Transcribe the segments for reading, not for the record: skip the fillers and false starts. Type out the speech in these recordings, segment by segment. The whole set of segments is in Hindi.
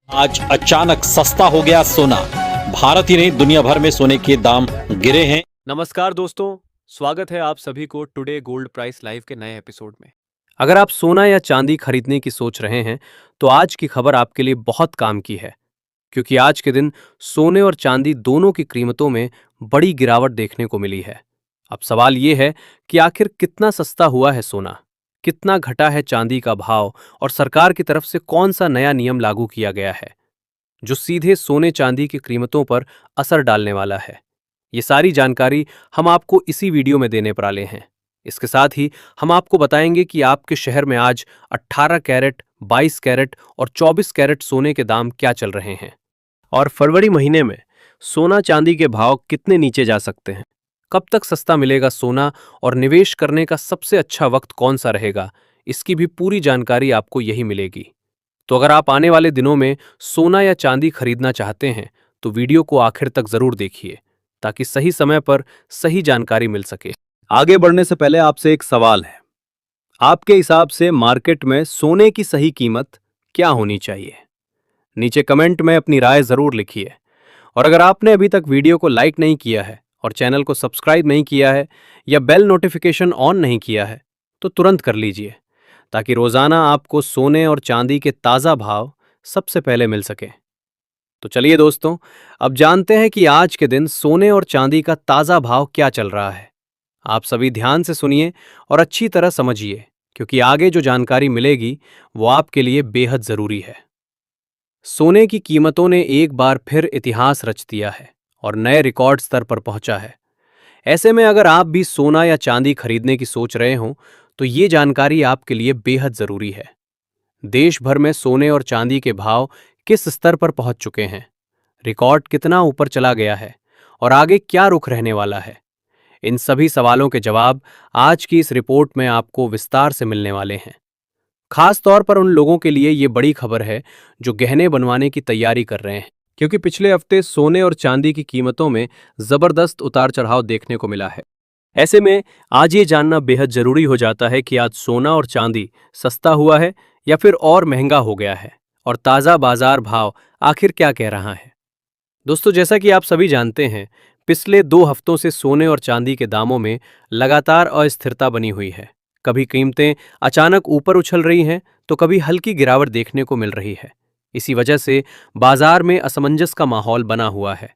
आज अचानक सस्ता हो गया सोना। भारत ही नहीं दुनिया भर में सोने के दाम गिरे हैं। नमस्कार दोस्तों, स्वागत है आप सभी को टुडे गोल्ड प्राइस लाइव के नए एपिसोड में। अगर आप सोना या चांदी खरीदने की सोच रहे हैं तो आज की खबर आपके लिए बहुत काम की है, क्योंकि आज के दिन सोने और चांदी दोनों की कीमतों में बड़ी गिरावट देखने को मिली है। अब सवाल ये है कि आखिर कितना सस्ता हुआ है सोना, कितना घटा है चांदी का भाव और सरकार की तरफ से कौन सा नया नियम लागू किया गया है जो सीधे सोने चांदी की कीमतों पर असर डालने वाला है। ये सारी जानकारी हम आपको इसी वीडियो में देने वाले हैं। इसके साथ ही हम आपको बताएंगे कि आपके शहर में आज 18 कैरेट, 22 कैरेट और 24 कैरेट सोने के दाम क्या चल रहे हैं और फरवरी महीने में सोना चांदी के भाव कितने नीचे जा सकते हैं। कब तक सस्ता मिलेगा सोना और निवेश करने का सबसे अच्छा वक्त कौन सा रहेगा, इसकी भी पूरी जानकारी आपको यही मिलेगी। तो अगर आप आने वाले दिनों में सोना या चांदी खरीदना चाहते हैं तो वीडियो को आखिर तक जरूर देखिए, ताकि सही समय पर सही जानकारी मिल सके। आगे बढ़ने से पहले आपसे एक सवाल है। आपके हिसाब से मार्केट में सोने की सही कीमत क्या होनी चाहिए? नीचे कमेंट में अपनी राय जरूर लिखिए। और अगर आपने अभी तक वीडियो को लाइक नहीं किया है और चैनल को सब्सक्राइब नहीं किया है या बेल नोटिफिकेशन ऑन नहीं किया है तो तुरंत कर लीजिए, ताकि रोजाना आपको सोने और चांदी के ताजा भाव सबसे पहले मिल सके। तो चलिए दोस्तों, अब जानते हैं कि आज के दिन सोने और चांदी का ताजा भाव क्या चल रहा है। आप सभी ध्यान से सुनिए और अच्छी तरह समझिए, क्योंकि आगे जो जानकारी मिलेगी वो आपके लिए बेहद जरूरी है। सोने की कीमतों ने एक बार फिर इतिहास रच दिया है और नए रिकॉर्ड स्तर पर पहुंचा है। ऐसे में अगर आप भी सोना या चांदी खरीदने की सोच रहे हो तो ये जानकारी आपके लिए बेहद जरूरी है। देश भर में सोने और चांदी के भाव किस स्तर पर पहुंच चुके हैं, रिकॉर्ड कितना ऊपर चला गया है और आगे क्या रुख रहने वाला है, इन सभी सवालों के जवाब आज की इस रिपोर्ट में आपको विस्तार से मिलने वाले हैं। खास तौर पर उन लोगों के लिए ये बड़ी खबर है जो गहने बनवाने की तैयारी कर रहे हैं, क्योंकि पिछले हफ्ते सोने और चांदी की कीमतों में जबरदस्त उतार चढ़ाव देखने को मिला है। ऐसे में आज ये जानना बेहद जरूरी हो जाता है कि आज सोना और चांदी सस्ता हुआ है या फिर और महंगा हो गया है, और ताज़ा बाजार भाव आखिर क्या कह रहा है। दोस्तों, जैसा कि आप सभी जानते हैं, पिछले 2 हफ्तों से सोने और चांदी के दामों में लगातार अस्थिरता बनी हुई है। कभी कीमतें अचानक ऊपर उछल रही हैं तो कभी हल्की गिरावट देखने को मिल रही है। इसी वजह से बाजार में असमंजस का माहौल बना हुआ है।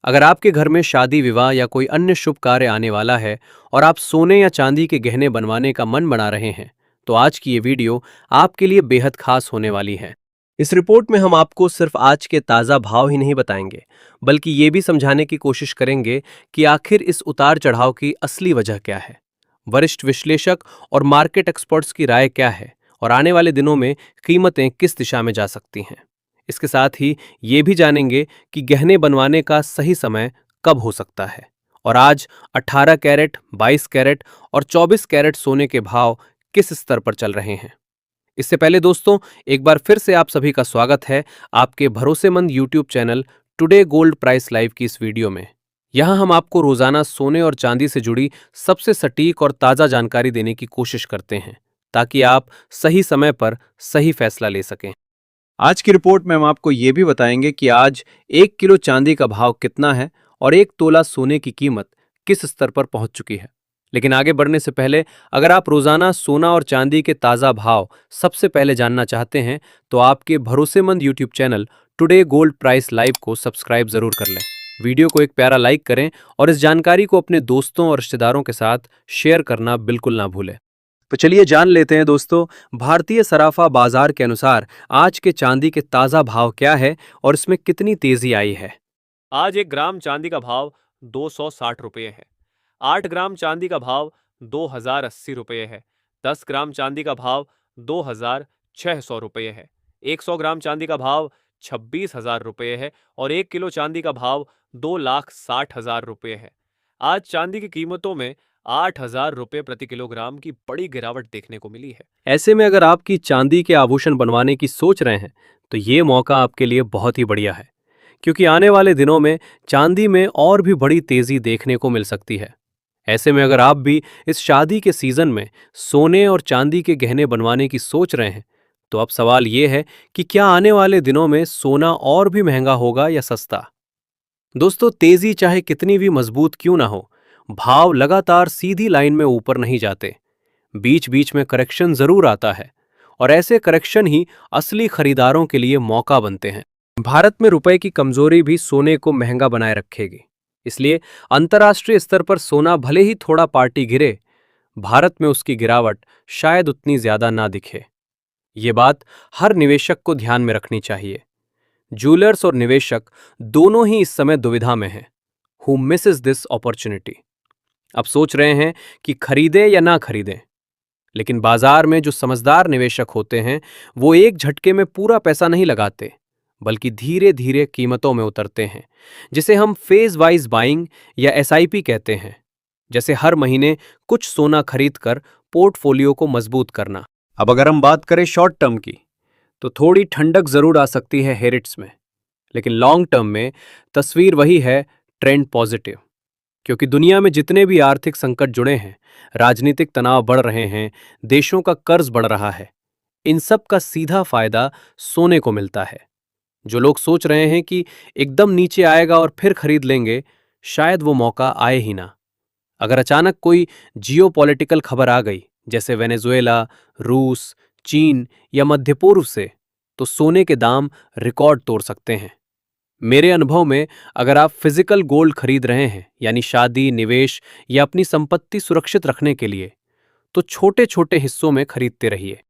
अगर आपके घर में शादी विवाह या कोई अन्य शुभ कार्य आने वाला है और आप सोने या चांदी के गहने बनवाने का मन बना रहे हैं तो आज की ये वीडियो आपके लिए बेहद खास होने वाली है। इस रिपोर्ट में हम आपको सिर्फ आज के ताज़ा भाव ही नहीं बताएंगे, बल्कि ये भी समझाने की कोशिश करेंगे कि आखिर इस उतार चढ़ाव की असली वजह क्या है, वरिष्ठ विश्लेषक और मार्केट एक्सपर्ट्स की राय क्या है और आने वाले दिनों में कीमतें किस दिशा में जा सकती हैं। इसके साथ ही ये भी जानेंगे कि गहने बनवाने का सही समय कब हो सकता है और आज 18 कैरेट, 22 कैरेट और 24 कैरेट सोने के भाव किस स्तर पर चल रहे हैं। इससे पहले दोस्तों, एक बार फिर से आप सभी का स्वागत है आपके भरोसेमंद YouTube channel today gold price live की इस वीडियो में। यहां हम आपको रोजाना सोने और चांदी से जुड़ी सबसे सटीक और ताज़ा जानकारी देने की कोशिश करते हैं, ताकि आप सही समय पर सही फैसला ले सकें। आज की रिपोर्ट में हम आपको ये भी बताएंगे कि आज 1 किलो चांदी का भाव कितना है और 1 तोला सोने की कीमत किस स्तर पर पहुंच चुकी है। लेकिन आगे बढ़ने से पहले, अगर आप रोजाना सोना और चांदी के ताज़ा भाव सबसे पहले जानना चाहते हैं तो आपके भरोसेमंद YouTube channel today gold price live को सब्सक्राइब जरूर कर लें। वीडियो को एक प्यारा लाइक करें और इस जानकारी को अपने दोस्तों और रिश्तेदारों के साथ शेयर करना बिल्कुल ना भूलें। तो चलिए जान लेते हैं दोस्तों, भारतीय सराफा बाजार के अनुसार आज के चांदी के ताज़ा भाव क्या है और इसमें कितनी तेजी आई है। आज 1 ग्राम चांदी का भाव 260 रुपये है। 8 ग्राम चांदी का भाव 2080 रुपये है। 10 ग्राम चांदी का भाव 2600 रुपये है। 100 ग्राम चांदी का भाव 26,000 रुपये है और 1 किलो चांदी का भाव 2,60,000 रुपये है। आज चांदी की कीमतों में 8,000 रुपये प्रति किलोग्राम की बड़ी गिरावट देखने को मिली है। ऐसे में अगर आपकी चांदी के आभूषण बनवाने की सोच रहे हैं तो ये मौका आपके लिए बहुत ही बढ़िया है, क्योंकि आने वाले दिनों में चांदी में और भी बड़ी तेजी देखने को मिल सकती है। ऐसे में अगर आप भी इस शादी के सीजन में सोने और चांदी के गहने बनवाने की सोच रहे हैं तो अब सवाल ये है कि क्या आने वाले दिनों में सोना और भी महंगा होगा या सस्ता? दोस्तों, तेजी चाहे कितनी भी मजबूत क्यों ना हो, भाव लगातार सीधी लाइन में ऊपर नहीं जाते। बीच बीच में करेक्शन जरूर आता है, और ऐसे करेक्शन ही असली खरीदारों के लिए मौका बनते हैं। भारत में रुपए की कमजोरी भी सोने को महंगा बनाए रखेगी। इसलिए अंतर्राष्ट्रीय स्तर पर सोना भले ही थोड़ा पार्टी गिरे, भारत में उसकी गिरावट शायद उतनी ज्यादा ना दिखे। ये बात हर निवेशक को ध्यान में रखनी चाहिए। ज्वेलर्स और निवेशक दोनों ही इस समय दुविधा में हैं। Who Mrs this opportunity? अब सोच रहे हैं कि खरीदें या ना खरीदें। लेकिन बाजार में जो समझदार निवेशक होते हैं, वो एक झटके में पूरा पैसा नहीं लगाते, बल्कि धीरे धीरे कीमतों में उतरते हैं, जिसे हम फेज वाइज बाइंग या एसआईपी कहते हैं। जैसे हर महीने कुछ सोना खरीदकर पोर्टफोलियो को मजबूत करना। अब अगर हम बात करें शॉर्ट टर्म की, तो थोड़ी ठंडक जरूर आ सकती है हेरिट्स में, लेकिन लॉन्ग टर्म में तस्वीर वही है, ट्रेंड पॉजिटिव। क्योंकि दुनिया में जितने भी आर्थिक संकट जुड़े हैं, राजनीतिक तनाव बढ़ रहे हैं, देशों का कर्ज बढ़ रहा है, इन सब का सीधा फायदा सोने को मिलता है। जो लोग सोच रहे हैं कि एकदम नीचे आएगा और फिर खरीद लेंगे, शायद वो मौका आए ही ना। अगर अचानक कोई जियोपॉलिटिकल खबर आ गई, जैसे वेनेजुएला, रूस, चीन या मध्य पूर्व से, तो सोने के दाम रिकॉर्ड तोड़ सकते हैं। मेरे अनुभव में अगर आप फिजिकल गोल्ड खरीद रहे हैं, यानी शादी, निवेश या अपनी संपत्ति सुरक्षित रखने के लिए, तो छोटे छोटे हिस्सों में खरीदते रहिए।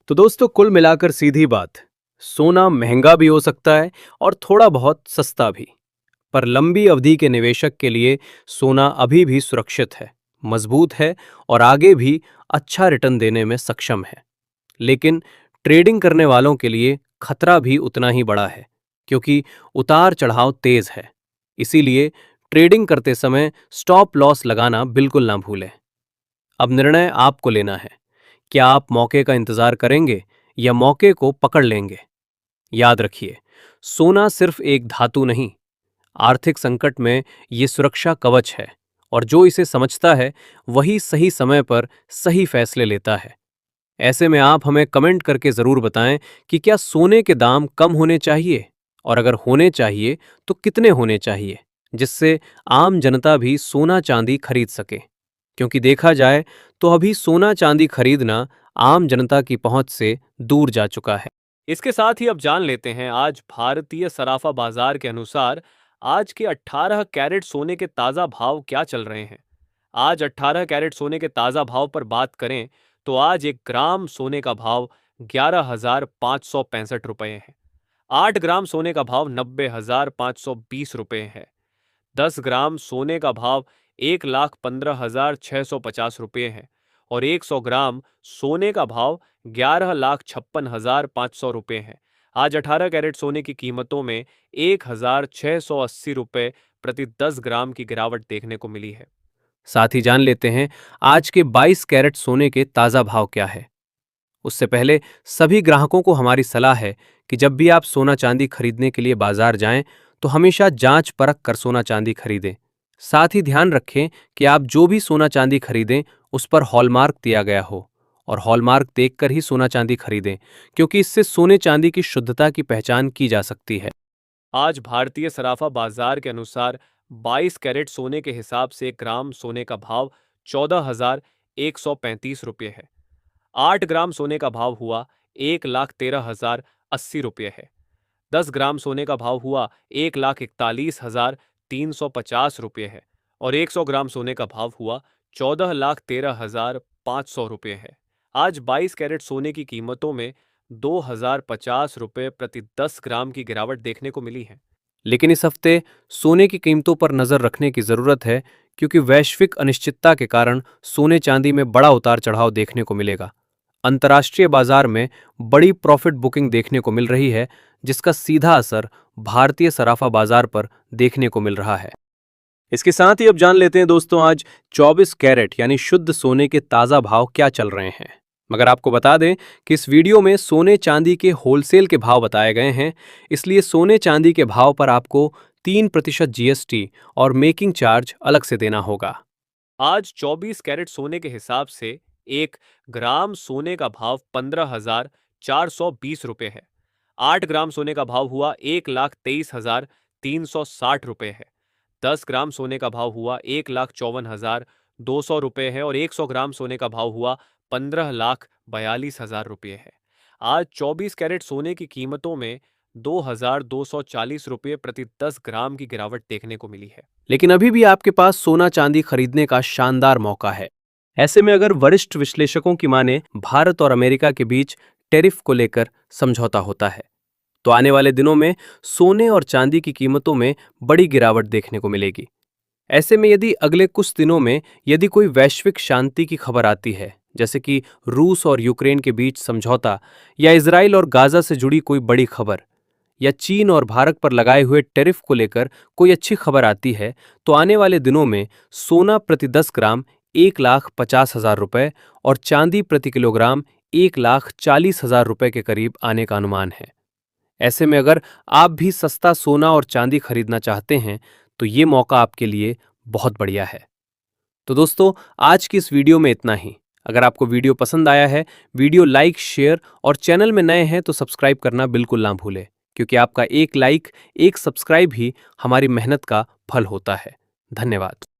तो दोस्तों, कुल मिलाकर सीधी बात, सोना महंगा भी हो सकता है और थोड़ा बहुत सस्ता भी। पर लंबी अवधि के निवेशक के लिए सोना अभी भी सुरक्षित है, मजबूत है और आगे भी अच्छा रिटर्न देने में सक्षम है। लेकिन ट्रेडिंग करने वालों के लिए खतरा भी उतना ही बड़ा है, क्योंकि उतार चढ़ाव तेज है। इसीलिए ट्रेडिंग करते समय स्टॉप लॉस लगाना बिल्कुल ना भूलें। अब निर्णय आपको लेना है, क्या आप मौके का इंतजार करेंगे या मौके को पकड़ लेंगे। याद रखिए, सोना सिर्फ एक धातु नहीं, आर्थिक संकट में ये सुरक्षा कवच है, और जो इसे समझता है वही सही समय पर सही फैसले लेता है। ऐसे में आप हमें कमेंट करके जरूर बताएं कि क्या सोने के दाम कम होने चाहिए, और अगर होने चाहिए तो कितने होने चाहिए, जिससे आम जनता भी सोना चांदी खरीद सके। क्योंकि देखा जाए तो अभी सोना चांदी खरीदना आम जनता की पहुंच से दूर जा चुका है। इसके साथ ही अब जान लेते हैं आज भारतीय सराफा बाजार के अनुसार आज के 18 कैरेट सोने के ताजा भाव क्या चल रहे हैं। आज 18 कैरेट सोने के ताजा भाव पर बात करें तो आज 1 ग्राम सोने का भाव 11,565 रुपए है। 8 ग्राम सोने का भाव 90,520 रुपए है। 10 ग्राम सोने का भाव 1,15,650 रुपये है और 100 ग्राम सोने का भाव 11,56,500 रुपये है। आज 18 कैरेट सोने की कीमतों में 1,680 रुपये प्रति 10 ग्राम की गिरावट देखने को मिली है। साथ ही जान लेते हैं आज के 22 कैरेट सोने के ताज़ा भाव क्या है। उससे पहले सभी ग्राहकों को हमारी सलाह है कि जब भी आप सोना चांदी खरीदने के लिए बाजार जाएं, तो हमेशा जांच परख कर सोना चांदी खरीदें। साथ ही ध्यान रखें कि आप जो भी सोना चांदी खरीदें उस पर हॉलमार्क दिया गया हो, और हॉलमार्क देखकर ही सोना चांदी खरीदें, क्योंकि इससे सोने चांदी की शुद्धता की पहचान की जा सकती है। आज भारतीय सराफा बाजार के अनुसार 22 कैरेट सोने के हिसाब से 1 ग्राम सोने का भाव 14,135 रुपये है। 8 ग्राम सोने का भाव हुआ 1,13,080 रुपये है। 10 ग्राम सोने का भाव हुआ 1,41,350 रुपये है और 100 ग्राम सोने का भाव हुआ 14,13,500 रुपये है। आज 22 कैरेट सोने की कीमतों में 2,050 रुपये प्रति 10 ग्राम की गिरावट देखने को मिली है। लेकिन इस हफ्ते सोने की कीमतों पर नजर रखने की जरूरत है, क्योंकि वैश्विक अनिश्चितता के कारण सोने चांदी में बड़ा उतार चढ़ाव देखने को मिलेगा। अंतर्राष्ट्रीय बाजार में बड़ी प्रॉफिट बुकिंग देखने को मिल रही है, जिसका सीधा असर भारतीय सराफा बाजार पर देखने को मिल रहा है। इसके साथ ही अब जान लेते हैं दोस्तों, आज 24 कैरेट यानी शुद्ध सोने के ताज़ा भाव क्या चल रहे हैं। मगर आपको बता दें कि इस वीडियो में सोने चांदी के होलसेल के भाव बताए गए हैं, इसलिए सोने चांदी के भाव पर आपको 3% जीएसटी और मेकिंग चार्ज अलग से देना होगा। आज 24 कैरेट सोने के हिसाब से 1 ग्राम सोने का भाव 420 रुपये है। 8 ग्राम सोने का भाव हुआ 1,23,360 रुपये है। 10 ग्राम सोने का भाव हुआ 1,54,200 रुपये है और 100 ग्राम सोने का भाव हुआ 15,42,000 रुपये है। आज 24 कैरेट सोने की कीमतों में 2,240 रुपये प्रति 10 ग्राम की गिरावट देखने को मिली है। लेकिन अभी भी आपके पास सोना चांदी खरीदने का शानदार मौका है। ऐसे में अगर वरिष्ठ विश्लेषकों की माने भारत और अमेरिका के बीच टैरिफ को लेकर समझौता होता है तो आने वाले दिनों में सोने और चांदी की कीमतों में बड़ी गिरावट देखने को मिलेगी। ऐसे में यदि अगले कुछ दिनों में यदि कोई वैश्विक शांति की खबर आती है, जैसे कि रूस और यूक्रेन के बीच समझौता या इजराइल और गाजा से जुड़ी कोई बड़ी खबर या चीन और भारत पर लगाए हुए टैरिफ को लेकर कोई अच्छी खबर आती है, तो आने वाले दिनों में सोना प्रति 10 ग्राम 1,50,000 रुपये और चांदी प्रति किलोग्राम 1,40,000 रुपये के करीब आने का अनुमान है। ऐसे में अगर आप भी सस्ता सोना और चांदी खरीदना चाहते हैं तो ये मौका आपके लिए बहुत बढ़िया है। तो दोस्तों, आज की इस वीडियो में इतना ही। अगर आपको वीडियो पसंद आया है, वीडियो लाइक, शेयर और चैनल में नए हैं तो सब्सक्राइब करना बिल्कुल ना भूलें, क्योंकि आपका एक लाइक, एक सब्सक्राइब ही हमारी मेहनत का फल होता है। धन्यवाद।